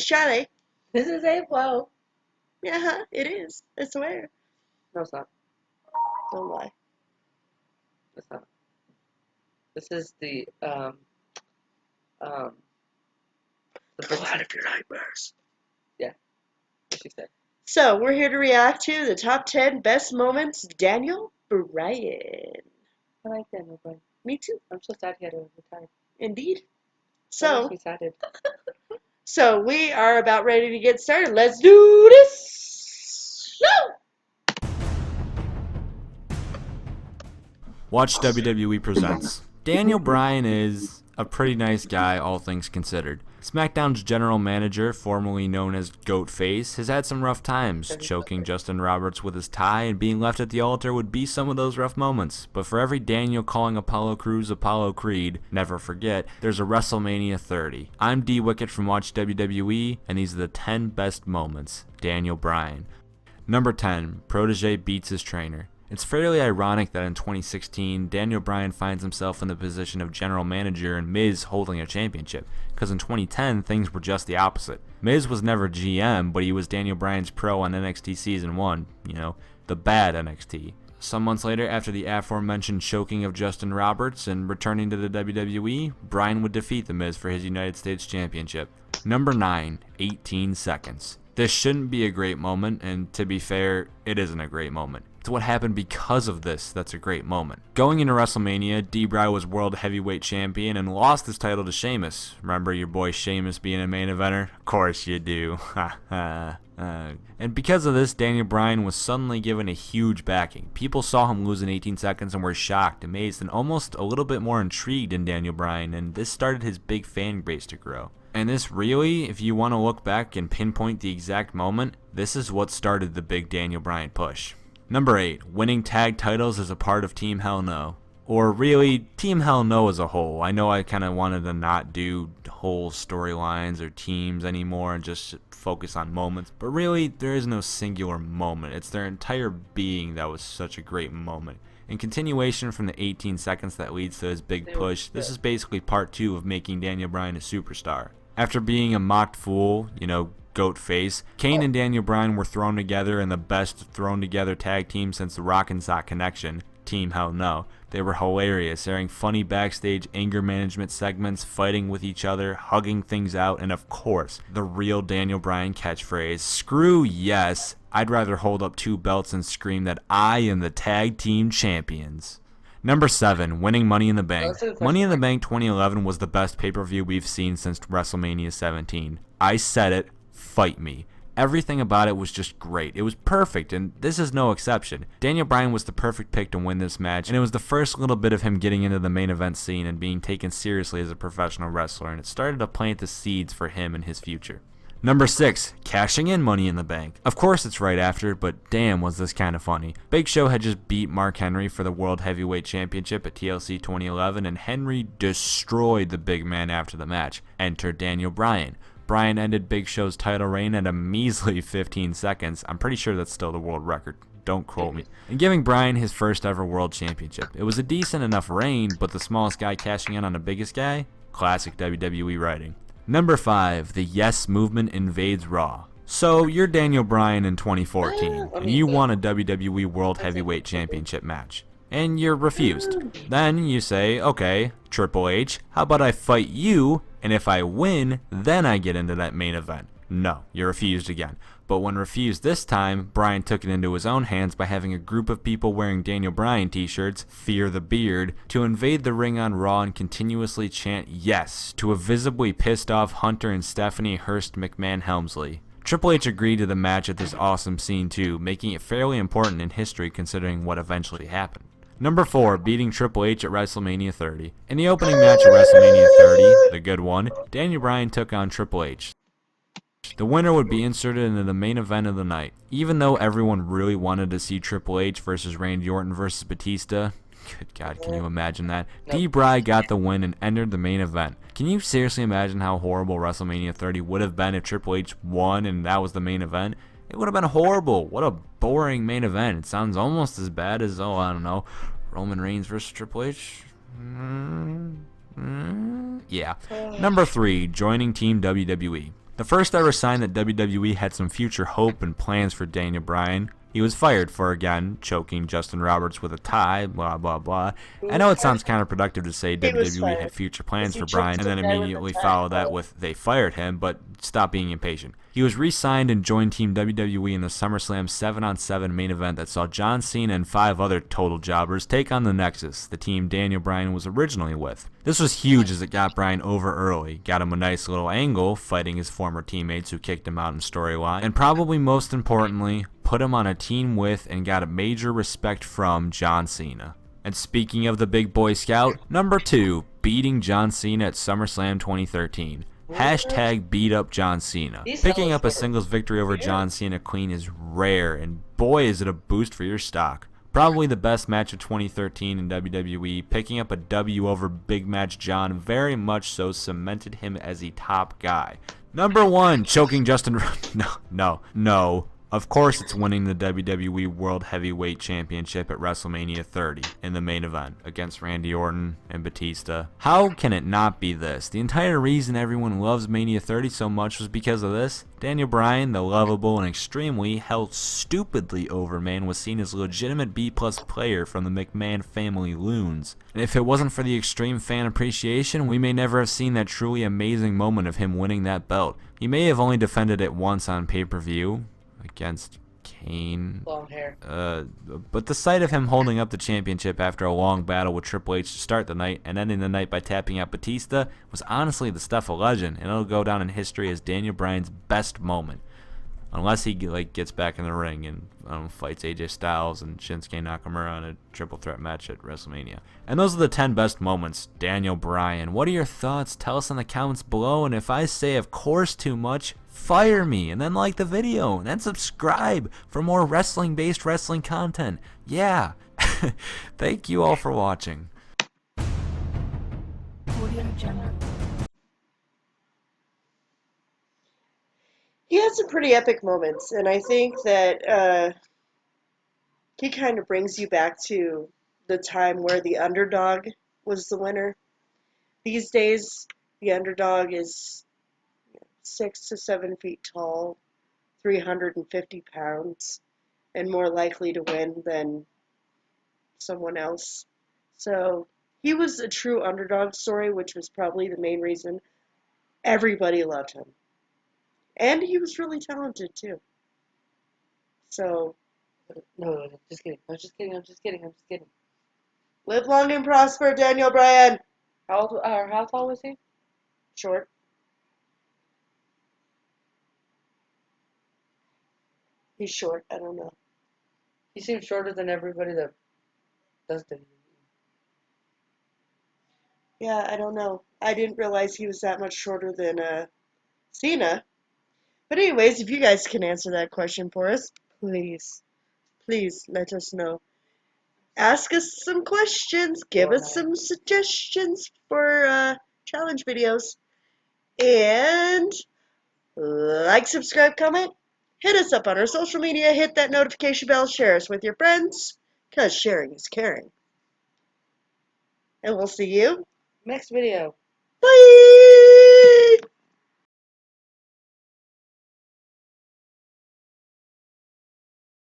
Charlie. This is a flow. Yeah, it is. I swear. No, it's not. Don't lie. It's not. This is the um Come out of your nightmares. Yeah, what she said. So, we're here to react to the top 10 best moments, Daniel Bryan. I like Daniel Bryan. Me too. I'm so sad he had to retire. Indeed. So excited. So we are about ready to get started. Let's do this. Woo! Watch WWE Presents. Daniel Bryan is a pretty nice guy, all things considered. SmackDown's general manager, formerly known as Goatface, has had some rough times. Choking Justin Roberts with his tie and being left at the altar would be some of those rough moments. But for every Daniel calling Apollo Crews Apollo Creed, never forget, there's a WrestleMania 30. I'm D Wicket from Watch WWE, and these are the 10 best moments. Daniel Bryan. Number 10. Protege beats his trainer. It's fairly ironic that in 2016, Daniel Bryan finds himself in the position of general manager and Miz holding a championship, because in 2010, things were just the opposite. Miz was never GM, but he was Daniel Bryan's pro on NXT Season 1, the bad NXT. Some months later, after the aforementioned choking of Justin Roberts and returning to the WWE, Bryan would defeat The Miz for his United States Championship. Number 9, 18 seconds. This shouldn't be a great moment, and to be fair, it isn't a great moment. It's what happened because of this that's a great moment. Going into WrestleMania, D-Bry was World Heavyweight Champion and lost his title to Sheamus. Remember your boy Sheamus being a main eventer? Of course you do. And because of this, Daniel Bryan was suddenly given a huge backing. People saw him lose in 18 seconds and were shocked, amazed, and almost a little bit more intrigued in Daniel Bryan, and this started his big fan base to grow. And this really, if you want to look back and pinpoint the exact moment, this is what started the big Daniel Bryan push. Number 8, winning tag titles as a part of Team Hell No. Or really, Team Hell No as a whole. I know I kind of wanted to not do whole storylines or teams anymore and just focus on moments. But really, there is no singular moment. It's their entire being that was such a great moment. In continuation from the 18 seconds that leads to his big push, this is basically part 2 of making Daniel Bryan a superstar. After being a mocked fool, Goatface, Kane and Daniel Bryan were thrown together in the best thrown together tag team since the Rock and Sock Connection, Team Hell No. They were hilarious, airing funny backstage anger management segments, fighting with each other, hugging things out, and of course, the real Daniel Bryan catchphrase, "Screw yes, I'd rather hold up 2 belts and scream that I am the tag team champions." Number 7, winning Money in the Bank. Money in the Bank 2011 was the best pay-per-view we've seen since WrestleMania 17. I said it, fight me. Everything about it was just great. It was perfect, and this is no exception. Daniel Bryan was the perfect pick to win this match, and it was the first little bit of him getting into the main event scene and being taken seriously as a professional wrestler, and it started to plant the seeds for him and his future. Number 6, cashing in Money in the Bank. Of course it's right after, but damn was this kind of funny. Big Show had just beat Mark Henry for the World Heavyweight Championship at TLC 2011, and Henry destroyed the big man after the match. Enter Daniel Bryan. Bryan ended Big Show's title reign at a measly 15 seconds. I'm pretty sure that's still the world record. Don't quote me. And giving Bryan his first ever world championship. It was a decent enough reign, but the smallest guy cashing in on the biggest guy? Classic WWE writing. Number 5, the Yes Movement invades Raw. So, you're Daniel Bryan in 2014, and you won a WWE World Heavyweight Championship match. And you're refused. Then you say, okay, Triple H, how about I fight you, and if I win, then I get into that main event. No, you're refused again. But when refused this time, Bryan took it into his own hands by having a group of people wearing Daniel Bryan t-shirts, Fear the Beard, to invade the ring on Raw and continuously chant yes to a visibly pissed off Hunter and Stephanie Hurst McMahon Helmsley. Triple H agreed to the match at this awesome scene too, making it fairly important in history considering what eventually happened. Number 4, beating Triple H at WrestleMania 30. In the opening match at WrestleMania 30, the good one, Daniel Bryan took on Triple H. The winner would be inserted into the main event of the night. Even though everyone really wanted to see Triple H versus Randy Orton versus Batista, good God, can you imagine that? D-Bry got the win and entered the main event. Can you seriously imagine how horrible WrestleMania 30 would have been if Triple H won and that was the main event? It would have been horrible. What a boring main event. It sounds almost as bad as, I don't know, Roman Reigns versus Triple H? Yeah. Number 3, joining Team WWE. The first ever sign that WWE had some future hope and plans for Daniel Bryan. He was fired for, again, choking Justin Roberts with a tie, blah, blah, blah. I know it sounds counterproductive to say WWE had future plans for Bryan and then immediately follow that with they fired him, but stop being impatient. He was re-signed and joined Team WWE in the SummerSlam 7-on-7 main event that saw John Cena and 5 other total jobbers take on the Nexus, the team Daniel Bryan was originally with. This was huge as it got Bryan over early, got him a nice little angle fighting his former teammates who kicked him out in storyline, and probably most importantly, put him on a team with and got a major respect from John Cena. And speaking of the big boy scout, number 2, beating John Cena at SummerSlam 2013. Hashtag beat up John Cena. Picking up a singles victory over John Cena clean is rare, and boy is it a boost for your stock. Probably the best match of 2013 in WWE, picking up a W over Big Match John very much so cemented him as a top guy. Number 1, choking Justin... No. Of course it's winning the WWE World Heavyweight Championship at WrestleMania 30 in the main event against Randy Orton and Batista. How can it not be this? The entire reason everyone loves Mania 30 so much was because of this. Daniel Bryan, the lovable and extremely held stupidly over man, was seen as a legitimate B-plus player from the McMahon family loons. And if it wasn't for the extreme fan appreciation, we may never have seen that truly amazing moment of him winning that belt. He may have only defended it once on pay-per-view against Kane. Long hair. But the sight of him holding up the championship after a long battle with Triple H to start the night and ending the night by tapping out Batista was honestly the stuff of legend, and it'll go down in history as Daniel Bryan's best moment. Unless he gets back in the ring and fights AJ Styles and Shinsuke Nakamura in a triple threat match at WrestleMania. And those are the 10 best moments. Daniel Bryan, what are your thoughts? Tell us in the comments below, and if I say of course too much, fire me, and then like the video, and then subscribe for more wrestling-based wrestling content. Yeah. Thank you all for watching. He had some pretty epic moments, and I think that he kind of brings you back to the time where the underdog was the winner. These days, the underdog is 6 to 7 feet tall, 350 pounds, and more likely to win than someone else. So he was a true underdog story, which was probably the main reason everybody loved him. And he was really talented, too. So, No, just kidding. I'm just kidding. live long and prosper, Daniel Bryan. How tall was he? Short. He's short. I don't know. He seems shorter than everybody that does WWE. Yeah, I don't know. I didn't realize he was that much shorter than Cena. But anyways, if you guys can answer that question for us, please let us know. Ask us some questions. Give us some suggestions for challenge videos. And like, subscribe, comment. Hit us up on our social media. Hit that notification bell. Share us with your friends. Because sharing is caring. And we'll see you Next video. Bye!